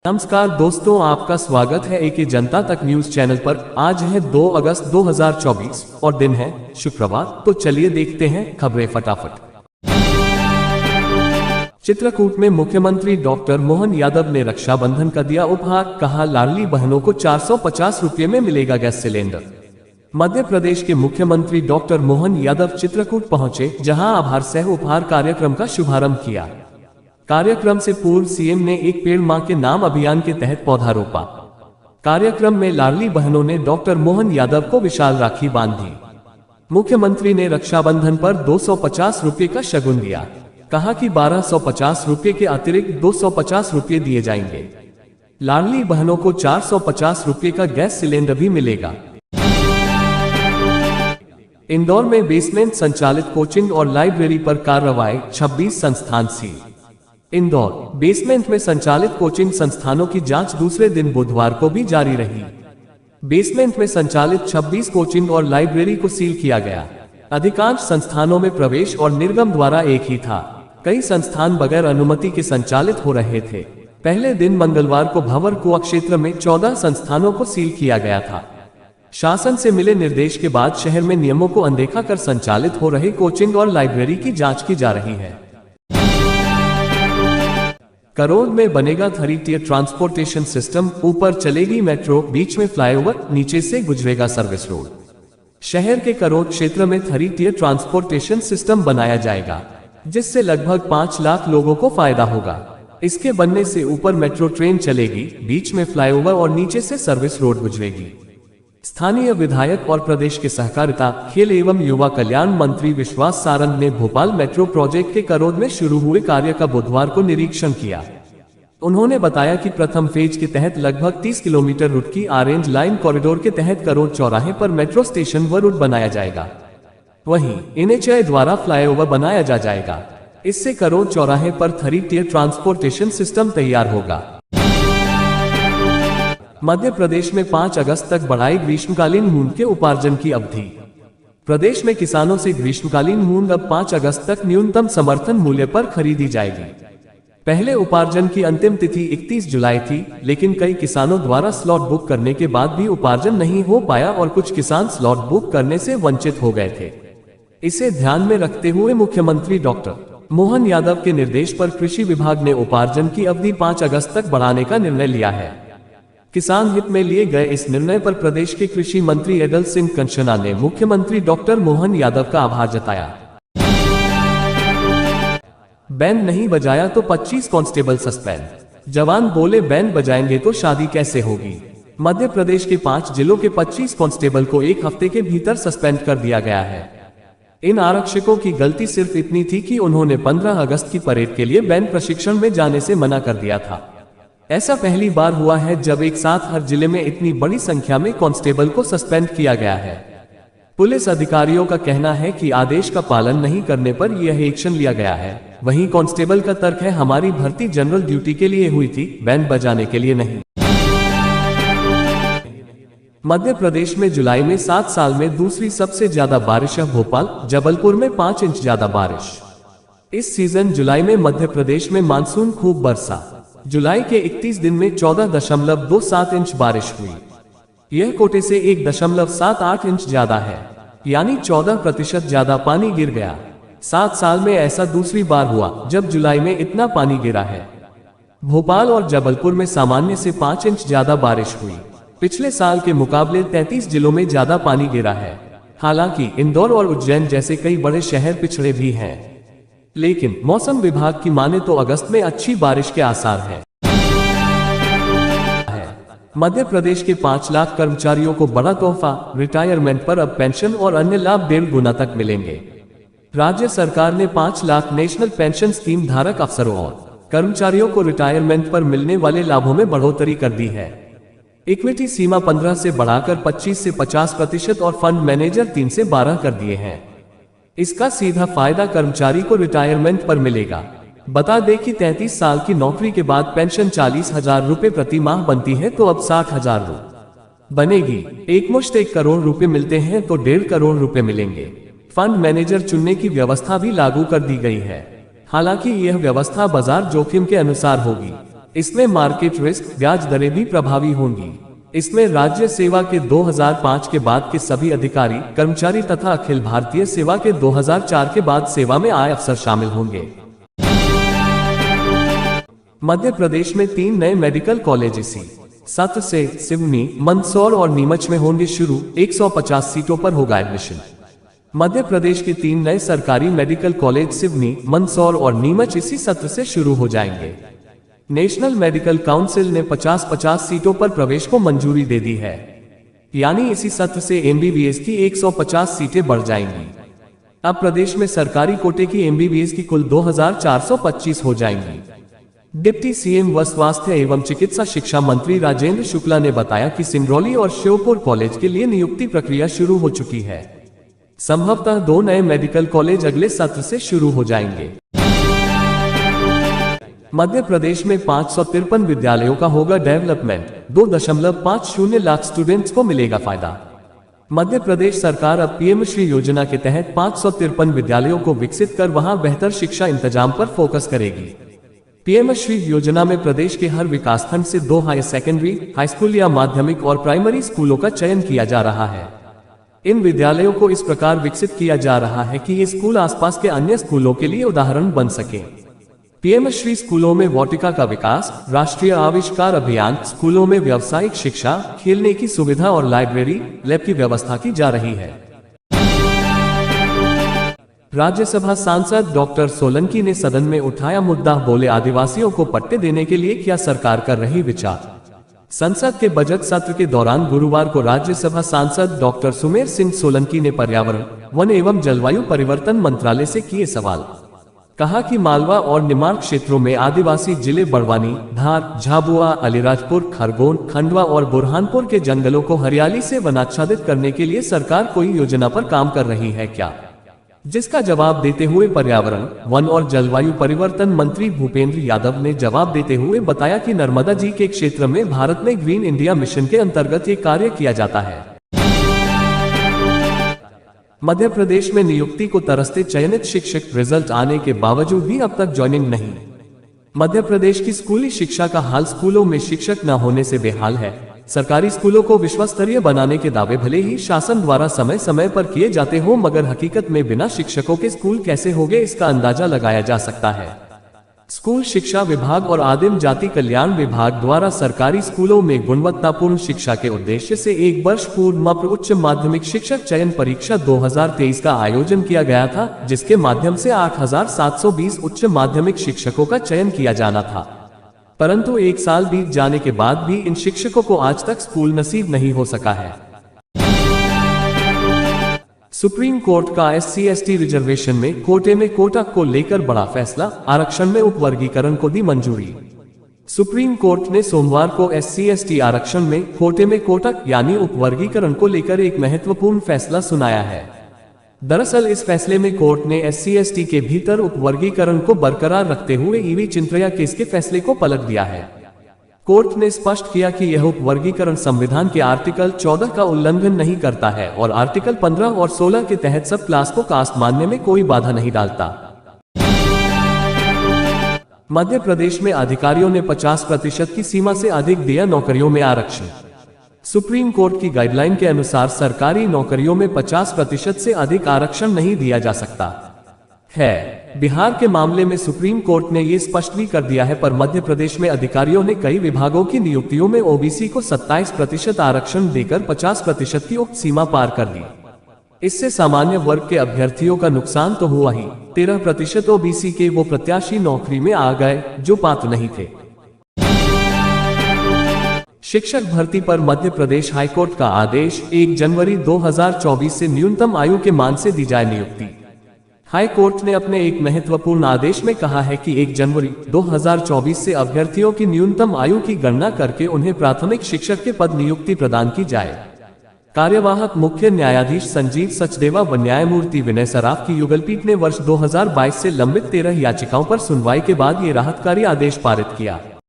नमस्कार दोस्तों, आपका स्वागत है एक जनता तक न्यूज चैनल पर। आज है 2 अगस्त 2024 और दिन है शुक्रवार। तो चलिए देखते हैं खबरें फटाफट। चित्रकूट में मुख्यमंत्री डॉक्टर मोहन यादव ने रक्षाबंधन का दिया उपहार। कहा, लाडली बहनों को 450 रुपये में मिलेगा गैस सिलेंडर। मध्य प्रदेश के मुख्यमंत्री डॉक्टर मोहन यादव चित्रकूट पहुंचे, जहां आभार सह उपहार कार्यक्रम का शुभारंभ किया। कार्यक्रम से पूर्व सीएम ने एक पेड़ मां के नाम अभियान के तहत पौधा रोपा। कार्यक्रम में लाडली बहनों ने डॉक्टर मोहन यादव को विशाल राखी बांधी। मुख्यमंत्री ने रक्षाबंधन पर 250 रुपये का शगुन दिया। कहा कि 1250 रुपये के अतिरिक्त 250 रुपये दिए जाएंगे। लाडली बहनों को 450 रुपये का गैस सिलेंडर भी मिलेगा। इंदौर में बेसमेंट संचालित कोचिंग और लाइब्रेरी पर कार्रवाई, 26 संस्थान सील। इंदौर बेसमेंट में संचालित कोचिंग संस्थानों की जांच दूसरे दिन बुधवार को भी जारी रही। बेसमेंट में संचालित 26 कोचिंग और लाइब्रेरी को सील किया गया। अधिकांश संस्थानों में प्रवेश और निर्गम द्वारा एक ही था। कई संस्थान बगैर अनुमति के संचालित हो रहे थे। पहले दिन मंगलवार को भंवर कुआ क्षेत्र में 14 संस्थानों को सील किया गया था। शासन से मिले निर्देश के बाद शहर में नियमों को अनदेखा कर संचालित हो रही कोचिंग और लाइब्रेरी की जांच की जा रही है। करोंद में बनेगा 3 टियर ट्रांसपोर्टेशन सिस्टम। ऊपर चलेगी मेट्रो, बीच में फ्लाईओवर, नीचे से गुजरेगा सर्विस रोड। शहर के करोंद क्षेत्र में 3 टियर ट्रांसपोर्टेशन सिस्टम बनाया जाएगा, जिससे लगभग 5 लाख लोगों को फायदा होगा। इसके बनने से ऊपर मेट्रो ट्रेन चलेगी, बीच में फ्लाईओवर और नीचे से सर्विस रोड गुजरेगी। स्थानीय विधायक और प्रदेश के सहकारिता, खेल एवं युवा कल्याण मंत्री विश्वास सारंग ने भोपाल मेट्रो प्रोजेक्ट के करोंद में शुरू हुए कार्य का बुधवार को निरीक्षण किया। उन्होंने बताया कि प्रथम फेज के तहत लगभग 30 किलोमीटर रूट की ऑरेंज लाइन कॉरिडोर के तहत करोंद चौराहे पर मेट्रो स्टेशन व रूट बनाया जाएगा। वहीं NHAI द्वारा फ्लाईओवर बनाया जाएगा। इससे करोंद चौराहे पर 3 टियर ट्रांसपोर्टेशन सिस्टम तैयार होगा। मध्य प्रदेश में 5 अगस्त तक बढ़ाई ग्रीष्मकालीन मूंग के उपार्जन की अवधि। प्रदेश में किसानों से ग्रीष्मकालीन मूंग अब 5 अगस्त तक न्यूनतम समर्थन मूल्य पर खरीदी जाएगी। पहले उपार्जन की अंतिम तिथि 31 जुलाई थी, लेकिन कई किसानों द्वारा स्लॉट बुक करने के बाद भी उपार्जन नहीं हो पाया और कुछ किसान स्लॉट बुक करने से वंचित हो गए थे। इसे ध्यान में रखते हुए मुख्यमंत्री डॉक्टर मोहन यादव के निर्देश पर कृषि विभाग ने उपार्जन की अवधि 5 अगस्त तक बढ़ाने का निर्णय लिया है। किसान हित में लिए गए इस निर्णय पर प्रदेश के कृषि मंत्री एडल सिंह कंशना ने मुख्यमंत्री डॉक्टर मोहन यादव का आभार जताया। बैंड नहीं बजाया तो 25 कांस्टेबल सस्पेंड। जवान बोले, बैंड बजाएंगे तो शादी कैसे होगी। मध्य प्रदेश के 5 जिलों के 25 कांस्टेबल को 1 हफ्ते के भीतर सस्पेंड कर दिया गया है। इन आरक्षकों की गलती सिर्फ इतनी थी कि उन्होंने 15 अगस्त की परेड के लिए बैंड प्रशिक्षण में जाने से मना कर दिया था। ऐसा पहली बार हुआ है जब एक साथ हर जिले में इतनी बड़ी संख्या में कांस्टेबल को सस्पेंड किया गया है। पुलिस अधिकारियों का कहना है कि आदेश का पालन नहीं करने पर यह एक्शन लिया गया है। वहीं कांस्टेबल का तर्क है, हमारी भर्ती जनरल ड्यूटी के लिए हुई थी, बैंड बजाने के लिए नहीं। मध्य प्रदेश में जुलाई में 7 साल में दूसरी सबसे ज्यादा बारिश है। भोपाल, जबलपुर में 5 इंच ज्यादा बारिश। इस सीजन जुलाई में मध्य प्रदेश में मानसून खूब बरसा। जुलाई के 31 दिन में 14.27 इंच बारिश हुई। यह कोटे से 1.78 इंच ज्यादा है, यानी 14% ज्यादा पानी गिर गया। 7 साल में ऐसा दूसरी बार हुआ जब जुलाई में इतना पानी गिरा है। भोपाल और जबलपुर में सामान्य से 5 इंच ज्यादा बारिश हुई। पिछले साल के मुकाबले 33 जिलों में ज्यादा पानी गिरा है। हालांकि इंदौर और उज्जैन जैसे कई बड़े शहर पिछड़े भी हैं, लेकिन मौसम विभाग की माने तो अगस्त में अच्छी बारिश के आसार हैं। मध्य प्रदेश के 5 लाख कर्मचारियों को बड़ा तोहफा। रिटायरमेंट पर अब पेंशन और अन्य लाभ 1.5 गुना तक मिलेंगे। राज्य सरकार ने 5 लाख नेशनल पेंशन स्कीम धारक अफसरों और कर्मचारियों को रिटायरमेंट पर मिलने वाले लाभों में बढ़ोतरी कर दी है। इक्विटी सीमा 15 से बढ़ाकर 25 से 50% और फंड मैनेजर 3 से 12 कर दिए हैं। इसका सीधा फायदा कर्मचारी को रिटायरमेंट पर मिलेगा। बता दें कि 33 साल की नौकरी के बाद पेंशन 40,000 रुपए प्रति माह बनती है, तो अब 60,000 रुपए बनेगी। एकमुश्त 1 करोड़ रुपए मिलते हैं तो 1.5 करोड़ रुपए मिलेंगे। फंड मैनेजर चुनने की व्यवस्था भी लागू कर दी गई है। हालांकि यह व्यवस्था बाजार जोखिम के अनुसार होगी। इसमें मार्केट रिस्क ब्याज दरें भी प्रभावी होंगी। इसमें राज्य सेवा के 2005 के बाद के सभी अधिकारी कर्मचारी तथा अखिल भारतीय सेवा के 2004 के बाद सेवा में आए अफसर शामिल होंगे। मध्य प्रदेश में 3 नए मेडिकल कॉलेज इसी सत्र से सिवनी, मंदसौर और नीमच में होंगे शुरू। 150 सीटों पर होगा एडमिशन। मध्य प्रदेश के 3 नए सरकारी मेडिकल कॉलेज सिवनी, मंदसौर और नीमच इसी सत्र से शुरू हो जाएंगे। नेशनल मेडिकल काउंसिल ने 50-50 सीटों पर प्रवेश को मंजूरी दे दी है, यानी इसी सत्र से एमबीबीएस की 150 सीटें बढ़ जाएंगी। अब प्रदेश में सरकारी कोटे की एमबीबीएस की कुल 2425 हो जाएंगी। डिप्टी सीएम व स्वास्थ्य एवं चिकित्सा शिक्षा मंत्री राजेंद्र शुक्ला ने बताया कि सिंगरौली और श्योपुर कॉलेज के लिए नियुक्ति प्रक्रिया शुरू हो चुकी है। संभवतः 2 नए मेडिकल कॉलेज अगले सत्र से शुरू हो जाएंगे। मध्य प्रदेश में 553 विद्यालयों का होगा डेवलपमेंट। 2.50 लाख स्टूडेंट्स को मिलेगा फायदा। मध्य प्रदेश सरकार अब पीएम श्री योजना के तहत 553 विद्यालयों को विकसित कर वहां बेहतर शिक्षा इंतजाम पर फोकस करेगी। पीएम श्री योजना में प्रदेश के हर विकासखंड से 2 हाई सेकेंडरी, हाई स्कूल या माध्यमिक और प्राइमरी स्कूलों का चयन किया जा रहा है। इन विद्यालयों को इस प्रकार विकसित किया जा रहा है कि ये स्कूल आसपास के अन्य स्कूलों के लिए उदाहरण बन सके। पीएम श्री स्कूलों में वाटिका का विकास, राष्ट्रीय आविष्कार अभियान, स्कूलों में व्यावसायिक शिक्षा, खेलने की सुविधा और लाइब्रेरी, लैब की व्यवस्था की जा रही है। राज्यसभा सांसद डॉक्टर सोलंकी ने सदन में उठाया मुद्दा, बोले आदिवासियों को पट्टे देने के लिए क्या सरकार कर रही विचार। संसद के बजट सत्र के दौरान गुरुवार को राज्यसभा सांसद डॉक्टर सुमेर सिंह सोलंकी ने पर्यावरण, वन एवं जलवायु परिवर्तन मंत्रालय से किए सवाल। कहा कि मालवा और निमाड़ क्षेत्रों में आदिवासी जिले बड़वानी, धार, झाबुआ, अलीराजपुर, खरगोन, खंडवा और बुरहानपुर के जंगलों को हरियाली से वनाच्छादित करने के लिए सरकार कोई योजना पर काम कर रही है क्या, जिसका जवाब देते हुए पर्यावरण, वन और जलवायु परिवर्तन मंत्री भूपेंद्र यादव ने जवाब देते हुए बताया कि नर्मदा जी के क्षेत्र में भारत में ग्रीन इंडिया मिशन के अंतर्गत ये कार्य किया जाता है। मध्य प्रदेश में नियुक्ति को तरसते चयनित शिक्षक, रिजल्ट आने के बावजूद भी अब तक ज्वाइनिंग नहीं। मध्य प्रदेश की स्कूली शिक्षा का हाल स्कूलों में शिक्षक न होने से बेहाल है। सरकारी स्कूलों को विश्वस्तरीय बनाने के दावे भले ही शासन द्वारा समय समय पर किए जाते हो, मगर हकीकत में बिना शिक्षकों के स्कूल कैसे होंगे इसका अंदाजा लगाया जा सकता है। स्कूल शिक्षा विभाग और आदिम जाति कल्याण विभाग द्वारा सरकारी स्कूलों में गुणवत्तापूर्ण शिक्षा के उद्देश्य से 1 वर्ष पूर्व मप्र उच्च माध्यमिक शिक्षक चयन परीक्षा 2023 का आयोजन किया गया था, जिसके माध्यम से 8720 उच्च माध्यमिक शिक्षकों का चयन किया जाना था। परंतु 1 साल बीत जाने के बाद भी इन शिक्षकों को आज तक स्कूल नसीब नहीं हो सका है। सुप्रीम कोर्ट का SC/ST रिजर्वेशन में कोटे में कोटा को लेकर बड़ा फैसला, आरक्षण में उपवर्गीकरण को दी मंजूरी। सुप्रीम कोर्ट ने सोमवार को SC/ST आरक्षण में कोटे में कोटा यानी उपवर्गीकरण को लेकर एक महत्वपूर्ण फैसला सुनाया है। दरअसल इस फैसले में कोर्ट ने SC/ST के भीतर उपवर्गीकरण को बरकरार रखते हुए ईवी चिंतरिया केस के फैसले को पलट दिया है। कोर्ट ने स्पष्ट किया कि यह उपवर्गीकरण संविधान के आर्टिकल 14 का उल्लंघन नहीं करता है और आर्टिकल 15 और 16 के तहत सब क्लास को कास्ट मानने में कोई बाधा नहीं डालता। मध्य प्रदेश में अधिकारियों ने 50% की सीमा से अधिक दिया नौकरियों में आरक्षण। सुप्रीम कोर्ट की गाइडलाइन के अनुसार सरकारी नौकरियों में 50% से अधिक आरक्षण नहीं दिया जा सकता है। बिहार के मामले में सुप्रीम कोर्ट ने ये स्पष्ट भी कर दिया है, पर मध्य प्रदेश में अधिकारियों ने कई विभागों की नियुक्तियों में ओबीसी को 27% आरक्षण देकर 50% की उक्त सीमा पार कर दी। इससे सामान्य वर्ग के अभ्यर्थियों का नुकसान तो हुआ ही, 13% ओबीसी के वो प्रत्याशी नौकरी में आ गए जो पात्र नहीं थे। शिक्षक भर्ती पर मध्य प्रदेश हाईकोर्ट का आदेश, 1 जनवरी 2024 से न्यूनतम आयु के मान से दी जाए नियुक्ति। हाई कोर्ट ने अपने एक महत्वपूर्ण आदेश में कहा है कि 1 जनवरी 2024 से अभ्यर्थियों की न्यूनतम आयु की गणना करके उन्हें प्राथमिक शिक्षक के पद नियुक्ति प्रदान की जाए। कार्यवाहक मुख्य न्यायाधीश संजीव सचदेवा व न्यायमूर्ति विनय सराफ की युगलपीठ ने वर्ष 2022 से लंबित 13 याचिकाओं पर सुनवाई के बाद ये राहतकारी आदेश पारित किया।